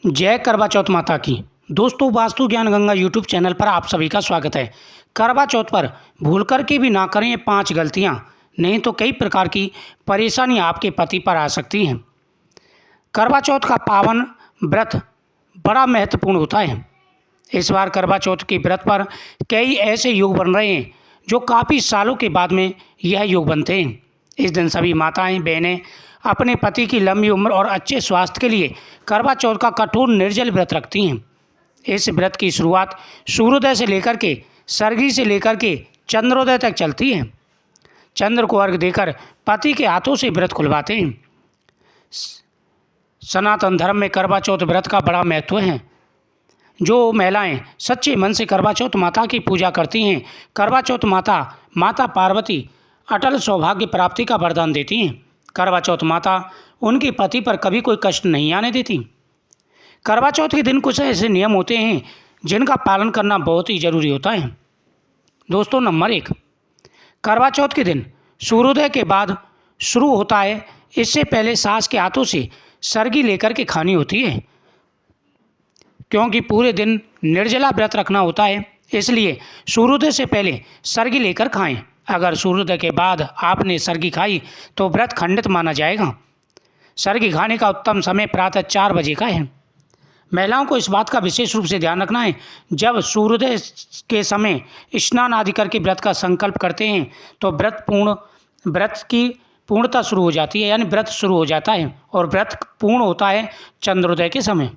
जय करवा चौथ माता की। दोस्तों, वास्तु ज्ञान गंगा यूट्यूब चैनल पर आप सभी का स्वागत है। करवा चौथ पर भूल कर के भी ना करें ये 5 गलतियां, नहीं तो कई प्रकार की परेशानी आपके पति पर आ सकती हैं। करवा चौथ का पावन व्रत बड़ा महत्वपूर्ण होता है। इस बार करवा चौथ के व्रत पर कई ऐसे योग बन रहे हैं जो काफ़ी सालों के बाद में यह योग बनते हैं। इस दिन सभी माताएं बहनें अपने पति की लंबी उम्र और अच्छे स्वास्थ्य के लिए करवा चौथ का कठोर निर्जल व्रत रखती हैं। इस व्रत की शुरुआत सूर्योदय से लेकर के सरगी से लेकर के चंद्रोदय तक चलती है। चंद्र को अर्घ देकर पति के हाथों से व्रत खुलवाते हैं। सनातन धर्म में करवा चौथ व्रत का बड़ा महत्व है। जो महिलाएं सच्चे मन से करवा चौथ माता की पूजा करती हैं, करवा चौथ माता पार्वती अटल सौभाग्य प्राप्ति का वरदान देती हैं। करवा चौथ माता उनके पति पर कभी कोई कष्ट नहीं आने देती। करवा चौथ के दिन कुछ ऐसे नियम होते हैं जिनका पालन करना बहुत ही ज़रूरी होता है। दोस्तों, नंबर 1, करवा चौथ के दिन सूर्योदय के बाद शुरू होता है। इससे पहले सास के हाथों से सरगी लेकर के खानी होती है, क्योंकि पूरे दिन निर्जला व्रत रखना होता है। इसलिए सूर्योदय से पहले सरगी लेकर खाएं। अगर सूर्योदय के बाद आपने सरगी खाई तो व्रत खंडित माना जाएगा। सरगी खाने का उत्तम समय प्रातः 4 बजे का है। महिलाओं को इस बात का विशेष रूप से ध्यान रखना है, जब सूर्योदय के समय स्नान आदि करके व्रत का संकल्प करते हैं तो व्रत की पूर्णता शुरू हो जाती है, यानी व्रत शुरू हो जाता है और व्रत पूर्ण होता है चंद्रोदय के समय।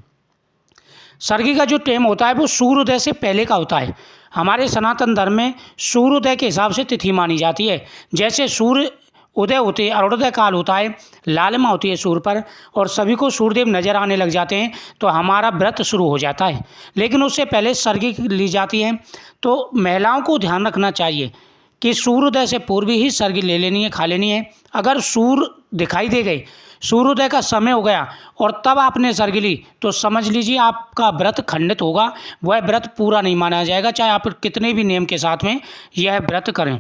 सरगी का जो टाइम होता है वो सूर्योदय से पहले का होता है। हमारे सनातन धर्म में सूर्योदय के हिसाब से तिथि मानी जाती है। जैसे सूर्य उदय होते अरुणोदय काल होता है, लालिमा होती है सूर्य पर और सभी को सूर्यदेव नजर आने लग जाते हैं तो हमारा व्रत शुरू हो जाता है। लेकिन उससे पहले सरगी ली जाती है। तो महिलाओं को ध्यान रखना चाहिए कि सूर्योदय से पूर्व ही सरगी ले लेनी है, खा लेनी है। अगर सूर्य दिखाई दे गए, सूर्योदय का समय हो गया और तब आपने सरगी ली तो समझ लीजिए आपका व्रत खंडित होगा। वह व्रत पूरा नहीं माना जाएगा, चाहे आप कितने भी नियम के साथ में यह व्रत करें।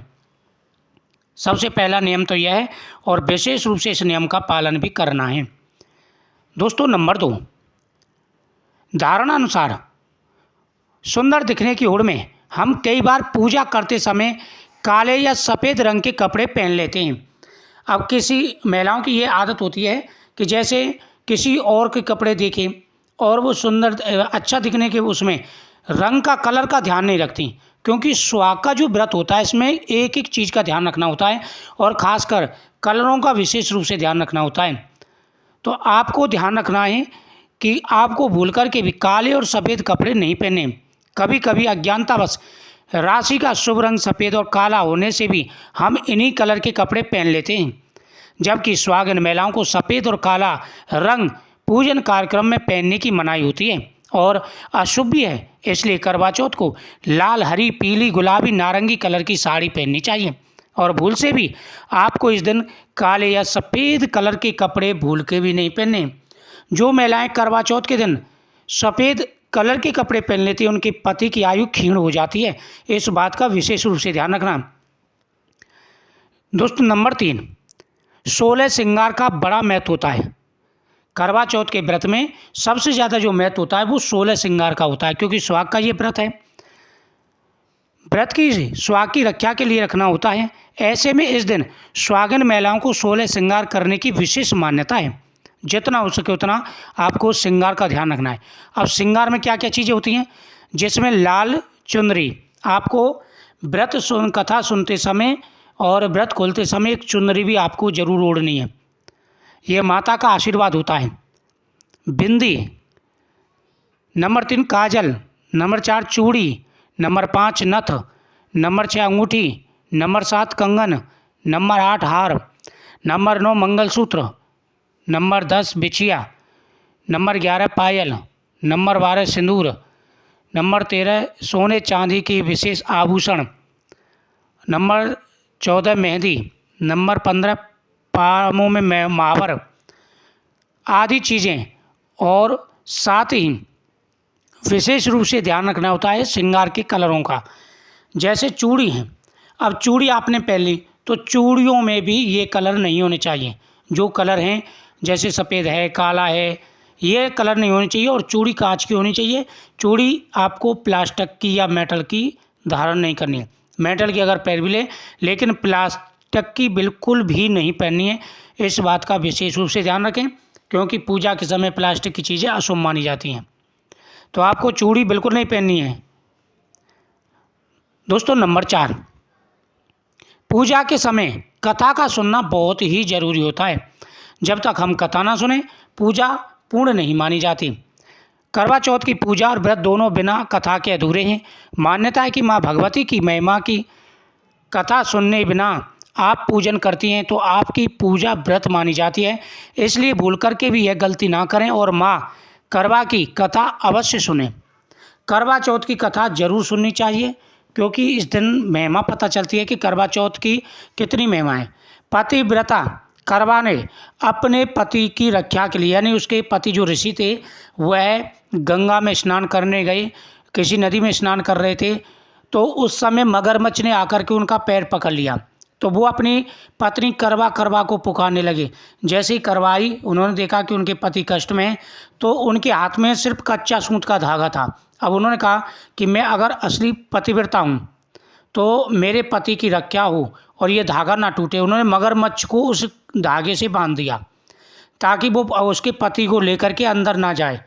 सबसे पहला नियम तो यह है और विशेष रूप से इस नियम का पालन भी करना है। दोस्तों, नंबर 2, धारणा अनुसार सुंदर दिखने की होड़ में हम कई बार पूजा करते समय काले या सफ़ेद रंग के कपड़े पहन लेते हैं। अब किसी महिलाओं की ये आदत होती है कि जैसे किसी और के कपड़े देखें और वो सुंदर अच्छा दिखने के उसमें रंग का कलर का ध्यान नहीं रखती, क्योंकि सुहाग का जो व्रत होता है इसमें एक एक चीज़ का ध्यान रखना होता है और ख़ासकर कलरों का विशेष रूप से ध्यान रखना होता है। तो आपको ध्यान रखना है कि आपको भूल कर के भी काले और सफ़ेद कपड़े नहीं पहने। कभी कभी अज्ञानतावश राशि का शुभ रंग सफ़ेद और काला होने से भी हम इन्हीं कलर के कपड़े पहन लेते हैं, जबकि सुहागिन महिलाओं को सफ़ेद और काला रंग पूजन कार्यक्रम में पहनने की मनाही होती है और अशुभ भी है। इसलिए करवा चौथ को लाल, हरी, पीली, गुलाबी, नारंगी कलर की साड़ी पहननी चाहिए और भूल से भी आपको इस दिन काले या सफ़ेद कलर के कपड़े भूल के भी नहीं पहनने। जो महिलाएं करवा चौथ के दिन सफ़ेद कलर के कपड़े पहन लेती हैं उनके पति की आयु क्षीण हो जाती है। इस बात का विशेष रूप से ध्यान रखना। दोस्तों, नंबर 3, 16 श्रृंगार का बड़ा महत्व होता है। करवा चौथ के व्रत में सबसे ज़्यादा जो महत्व होता है वो 16 श्रृंगार का होता है, क्योंकि सुहाग का ये व्रत है। व्रत की सुहाग की रक्षा के लिए रखना होता है। ऐसे में इस दिन सुहागिन महिलाओं को 16 श्रृंगार करने की विशेष मान्यता है। जितना हो सके उतना आपको श्रृंगार का ध्यान रखना है। अब श्रृंगार में क्या क्या चीज़ें होती हैं, जिसमें लाल चुनरी, आपको व्रत कथा सुनते समय और व्रत खोलते समय एक चुनरी भी आपको जरूर ओढ़नी है। यह माता का आशीर्वाद होता है। बिंदी, नंबर 3 काजल, नंबर 4 चूड़ी, नंबर 5 नथ, नंबर 6 अंगूठी, नंबर 7 कंगन, नंबर 8 हार, नंबर 9 मंगलसूत्र, नंबर 10 बिछिया, नंबर 11 पायल, नंबर 12 सिंदूर, नंबर 13 सोने चांदी की विशेष आभूषण, नंबर 14 मेहंदी, नंबर 15 पामों में महावर आदि चीज़ें। और साथ ही विशेष रूप से ध्यान रखना होता है श्रृंगार के कलरों का। जैसे चूड़ी हैं, अब चूड़ी आपने पहन ली तो चूड़ियों में भी ये कलर नहीं होने चाहिए। जो कलर हैं जैसे सफ़ेद है, काला है ये कलर नहीं होनी चाहिए और चूड़ी कांच की होनी चाहिए। चूड़ी आपको प्लास्टिक की या मेटल की धारण नहीं करनी है। मेटल की अगर पैर भी ले, लेकिन प्लास्टिक की बिल्कुल भी नहीं पहननी है। इस बात का विशेष रूप से ध्यान रखें, क्योंकि पूजा के समय प्लास्टिक की चीज़ें अशुभ मानी जाती हैं। तो आपको चूड़ी बिल्कुल नहीं पहननी है। दोस्तों, नंबर 4, पूजा के समय कथा का सुनना बहुत ही ज़रूरी होता है। जब तक हम कथा ना सुने, पूजा पूर्ण नहीं मानी जाती। करवा चौथ की पूजा और व्रत दोनों बिना कथा के अधूरे हैं। मान्यता है कि माँ भगवती की महिमा की कथा सुनने बिना आप पूजन करती हैं तो आपकी पूजा व्रत मानी जाती है। इसलिए भूल करके भी यह गलती ना करें और माँ करवा की कथा अवश्य सुनें। करवा चौथ की कथा जरूर सुननी चाहिए, क्योंकि इस दिन महिमा पता चलती है कि करवा चौथ की कितनी महिमा है। पतिव्रता करवा ने अपने पति की रक्षा के लिए, यानी उसके पति जो ऋषि थे वह गंगा में स्नान करने गए, किसी नदी में स्नान कर रहे थे, तो उस समय मगरमच्छ ने आकर के उनका पैर पकड़ लिया। तो वो अपनी पत्नी करवा करवा को पुकारने लगे। जैसे ही करवाई, उन्होंने देखा कि उनके पति कष्ट में हैं, तो उनके हाथ में सिर्फ कच्चा सूत का धागा था। अब उन्होंने कहा कि मैं अगर असली पतिव्रता हूँ तो मेरे पति की रक्षा हो और ये धागा ना टूटे। उन्होंने मगरमच्छ को उस धागे से बांध दिया ताकि वो उसके पति को लेकर के अंदर ना जाए,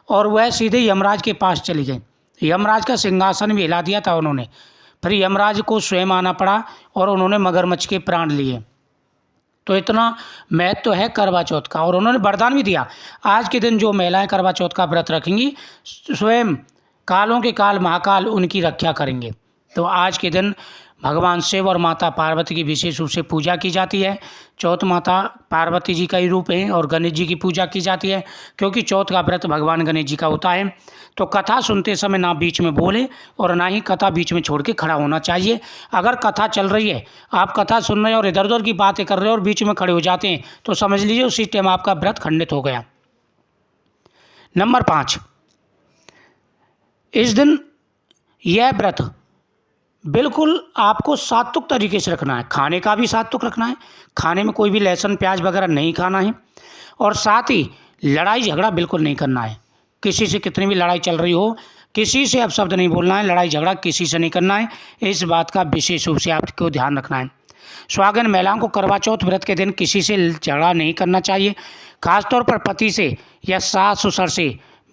और वह सीधे यमराज के पास चली गई। यमराज का सिंहासन भी हिला दिया था उन्होंने। फिर यमराज को स्वयं आना पड़ा और उन्होंने मगरमच्छ के प्राण लिए। तो इतना महत्व है करवा चौथ का। और उन्होंने वरदान भी दिया, आज के दिन जो महिलाएं करवा चौथ का व्रत रखेंगी, स्वयं कालों के काल महाकाल उनकी रक्षा करेंगे। तो आज के दिन भगवान शिव और माता पार्वती की विशेष रूप से पूजा की जाती है। चौथ माता पार्वती जी का ही रूप है और गणेश जी की पूजा की जाती है, क्योंकि चौथ का व्रत भगवान गणेश जी का होता है। तो कथा सुनते समय ना बीच में बोले और ना ही कथा बीच में छोड़ के खड़ा होना चाहिए। अगर कथा चल रही है, आप कथा सुन रहे हैं और इधर उधर की बातें कर रहे हैं और बीच में खड़े हो जाते हैं, तो समझ लीजिए उसी टाइम आपका व्रत खंडित हो गया। नंबर 5, इस दिन यह व्रत बिल्कुल आपको सात्विक तरीके से रखना है। खाने का भी सात्विक रखना है, खाने में कोई भी लहसुन प्याज वगैरह नहीं खाना है, और साथ ही लड़ाई झगड़ा बिल्कुल नहीं करना है। किसी से कितनी भी लड़ाई चल रही हो, किसी से अपशब्द नहीं बोलना है, लड़ाई झगड़ा किसी से नहीं करना है। इस बात का विशेष रूप से आपको ध्यान रखना है। सुहागन महिलाओं को करवा चौथ व्रत के दिन किसी से झगड़ा नहीं करना चाहिए। खासतौर पर पति से या सास ससुर से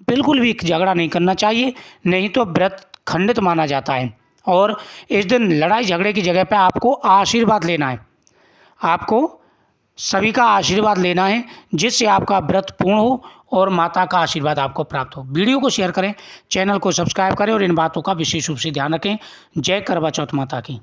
बिल्कुल भी झगड़ा नहीं करना चाहिए, नहीं तो व्रत खंडित माना जाता है। और इस दिन लड़ाई झगड़े की जगह पर आपको आशीर्वाद लेना है। आपको सभी का आशीर्वाद लेना है, जिससे आपका व्रत पूर्ण हो और माता का आशीर्वाद आपको प्राप्त हो। वीडियो को शेयर करें, चैनल को सब्सक्राइब करें और इन बातों का विशेष रूप से ध्यान रखें। जय करवा चौथ माता की।